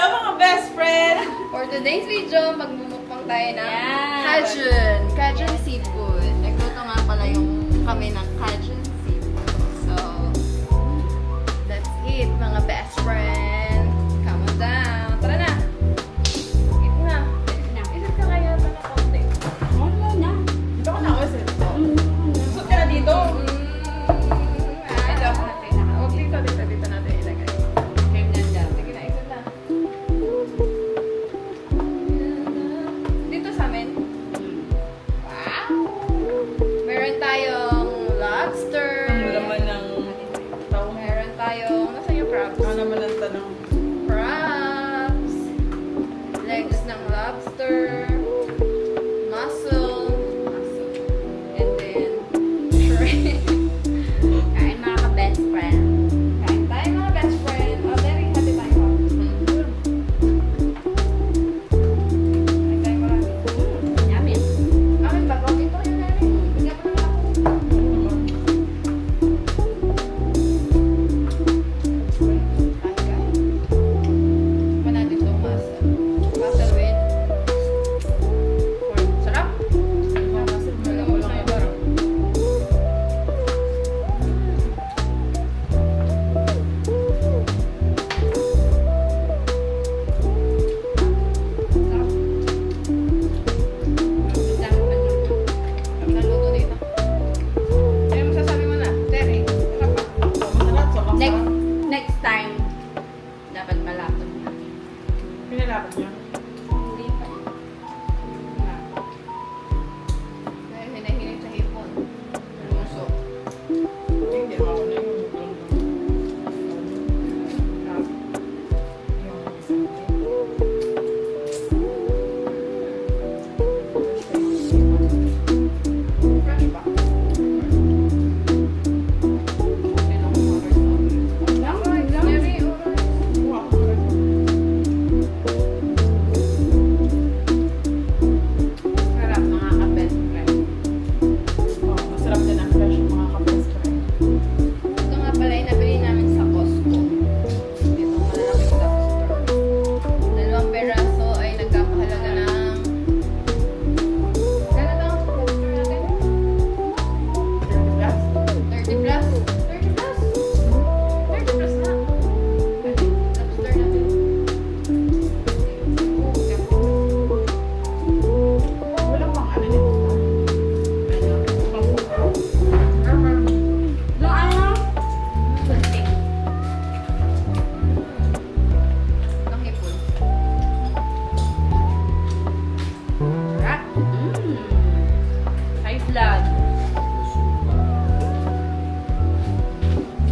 mga best friend! For today's video, magmumukbang tayo ng Yan. Cajun seafood. Nagluto nga pala yung kami ng Cajun seafood. So, that's it, mga best friend. Come on down. Tara na. Eat na. Eat ka kaya ito na konti. Wala na. Dito ka na ako sa ito. Susot ka na dito. Huwag dito natin ilagay. Okay, dyan. Sige na, ikot na. Dito sa amin. Wow! Meron tayong lobster. Ano naman ng tao? Meron tayong, nasa yung crabs? Ano naman ang tanong? Crabs. Legs ng lobster. Mussel. And then, shrimp. Kain mga ka-best friend. Kain tayo mga best friend. O, Derry, hati tayo. Kain tayo marami. Yummy. Amin ba? Huwag ito yung Derry. Bigyan mo naman ako. Kain. Suka natin itong mussel. Mussel with pork. Sarap. Alam mo lang yung barang. Sarap. Dami pa dito. Kami naluto dito. Ano masasabi mo na? Terry, sarap pa. Masarap. Sobrang Next, sarap. next time, dapat malapot na. Pinalapot niya. Hindi pa. Dahil hinahilig sa hipon. Luso. Hindi naman ako na yung Fresh pa. Okay lang mga rice. Terry, alright. Sarap mga ka-best friend. Masarap din ang fresh yung mga ka-best friend. Ito nga pala yung nabili namin sa Costco. Ito malalaking lobster. 2 peraso ay nagkakahalaga ng... Kailan lang ang lobster natin? 30 plus? 30 plus? 30 plus na. Lobster natin. Walang pang ano nito. No, ano? Bunting. Ang hipon. Sarap. High blood.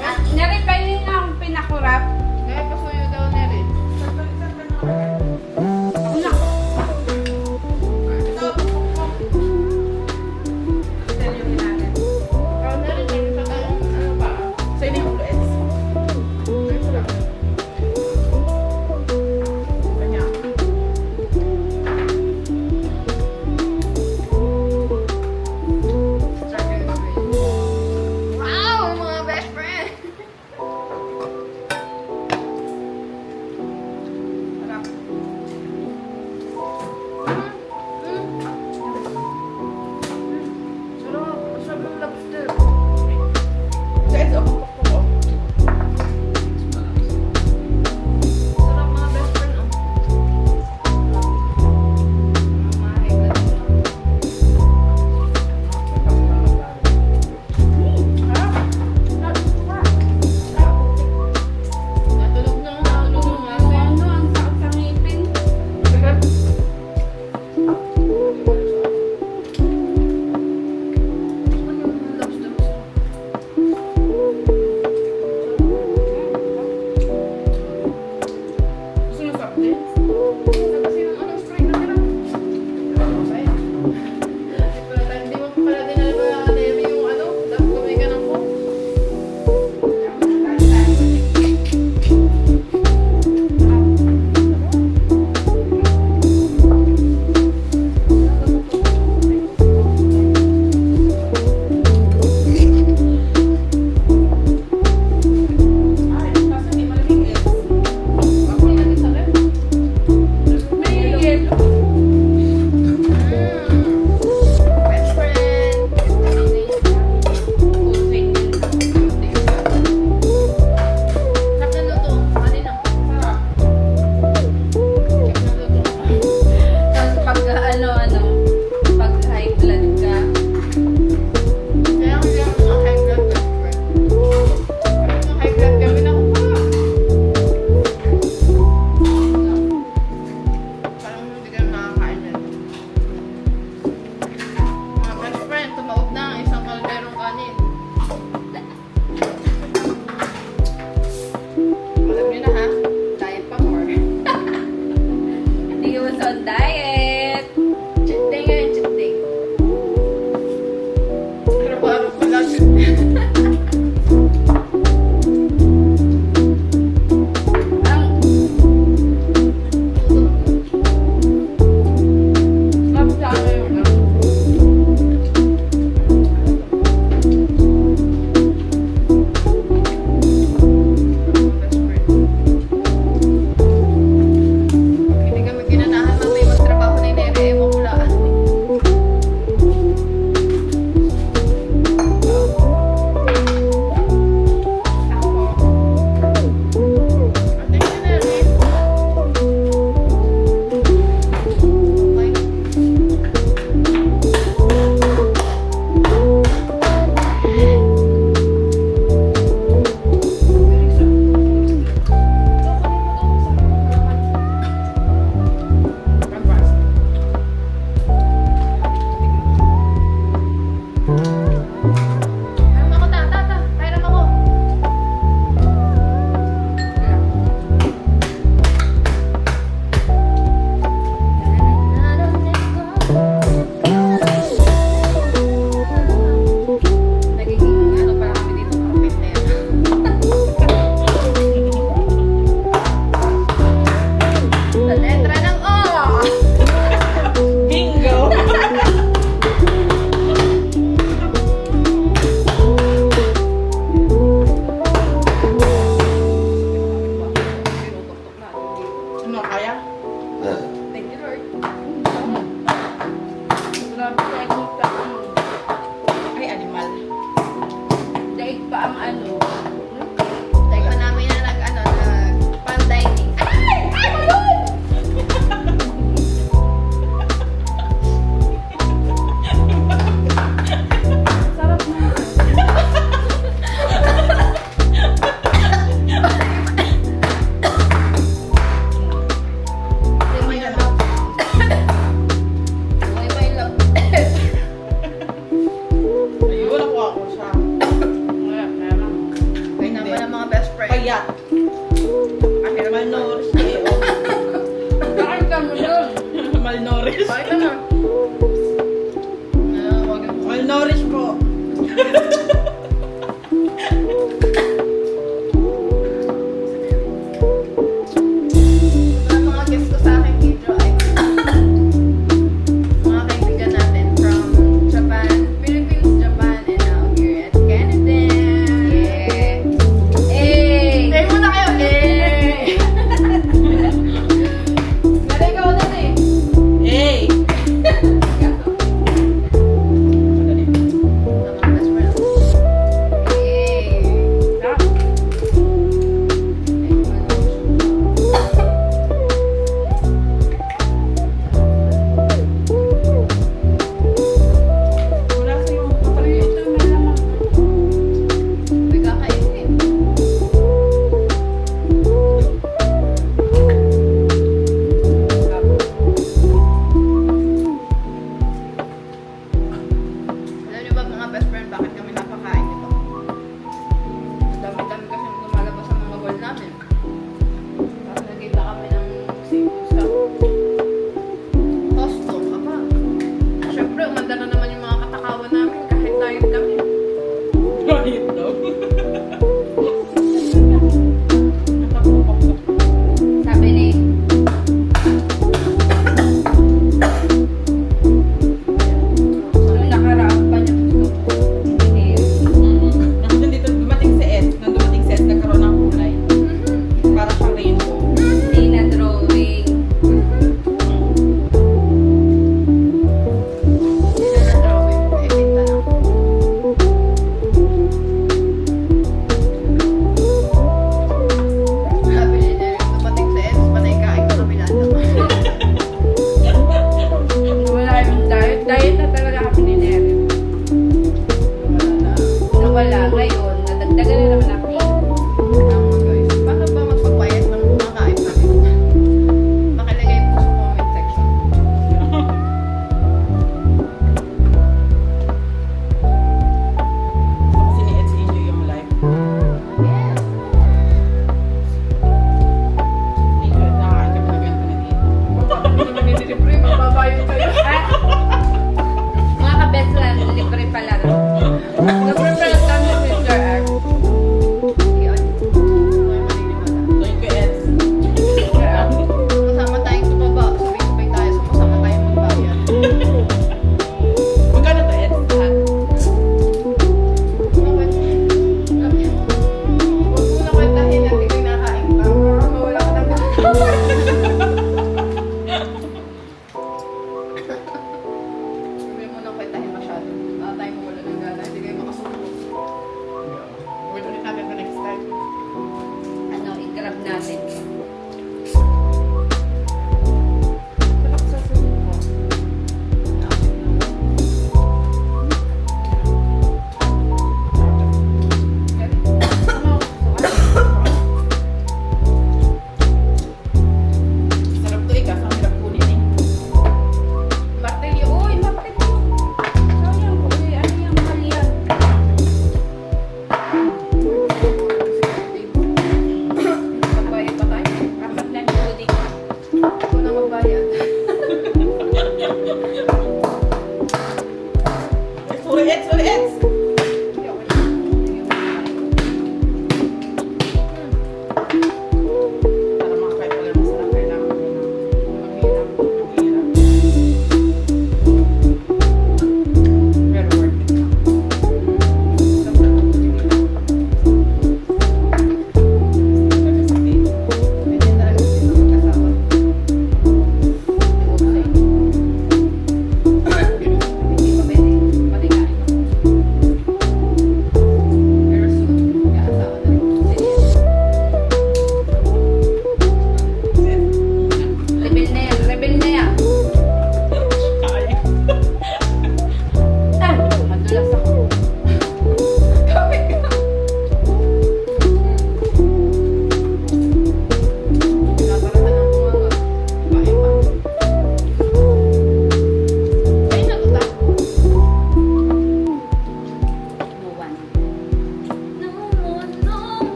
Ah, narin kayo yung ang pinakurap. Kaya pasuyo daw na rin. Ako na. Ikaw na rin yung isa tayong ano pa. Sa inyo yung fluids. Kanya. Wow! Mga best friend! Sarap. Sarap. Sarap ng lobster. Guys, ako po. Sarap mga best friend. Oh. Mga high blood lang. Natulog na nga. Natulog na nga. Ano, ang sakit sa ngipin. Gusto mo sarap din? Ako kaya? Thank you, Lord. Grabe, daig pa ang... Ay, animal. Daig pa ang ano. Teka namin na pan-dining. Ay! Ay, balon! Sarap na. May may love. May may love. Ayun, nakuha ko siya. Wala, meron. Kaya naman ang mga best friend. Payat. Malnourished kayo. Nakita mo yun. Malnourished. Pakita na. Wag yung Malnourished po. Ang mga gifts ko sa aking video ay mga kaibigan natin from Japan, Philippines, Japan, and now here at Canada. Yeah! Hey! Say muna kayo! Hey! Galing ka ulit eh! Hey!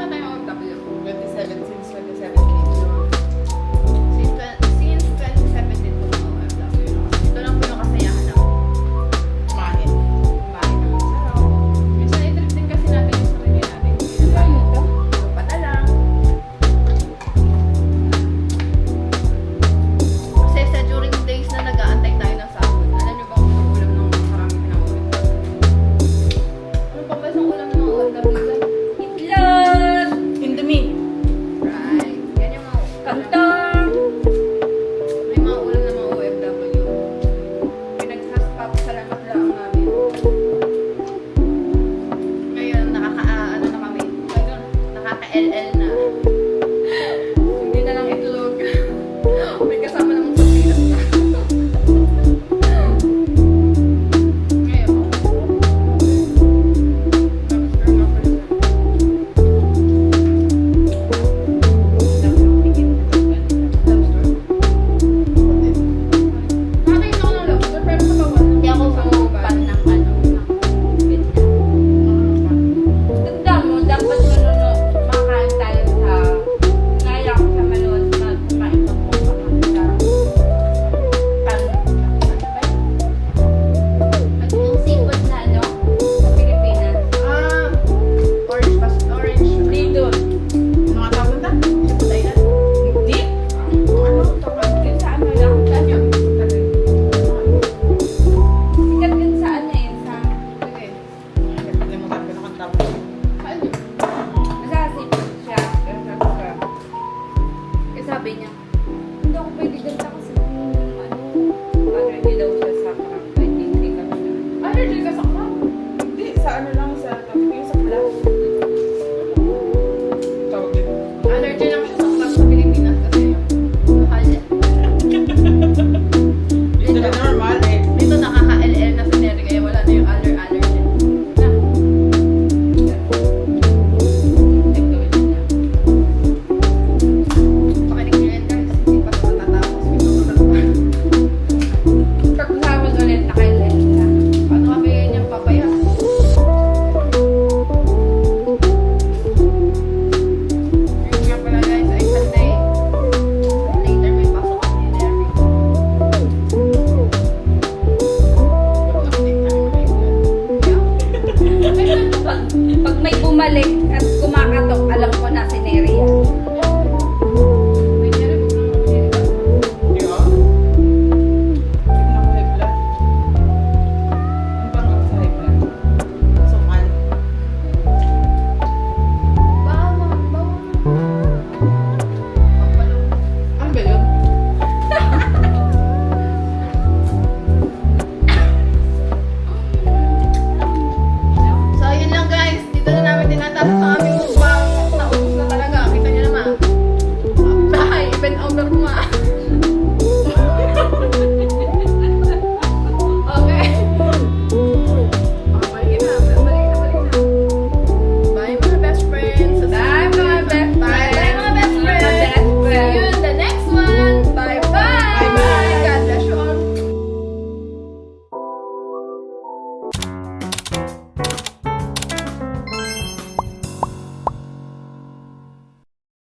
na tayo OFW? 27 since 2017. Since 2017 po ako OFW. Ito lang po yung kasayahan ako. Kumain. Bakit naman sarap? Minsan i-trip din kasi natin yung sarili natin. Hindi na Ano to? puro padala. Kasi sa during days na nag-aantay tayo ng sahod, alam niyo ba kung anong ulam ng marami pinangulit? Ano pa ba isang ulam ng mga OFW? Itlog! Indomie. Right. Yan yung mga Kantang! may mga ulam ng mga OFW. Pinagpapasalamat lang namin. Ngayon, ano na kami. Ngayon, nakaka-LL na.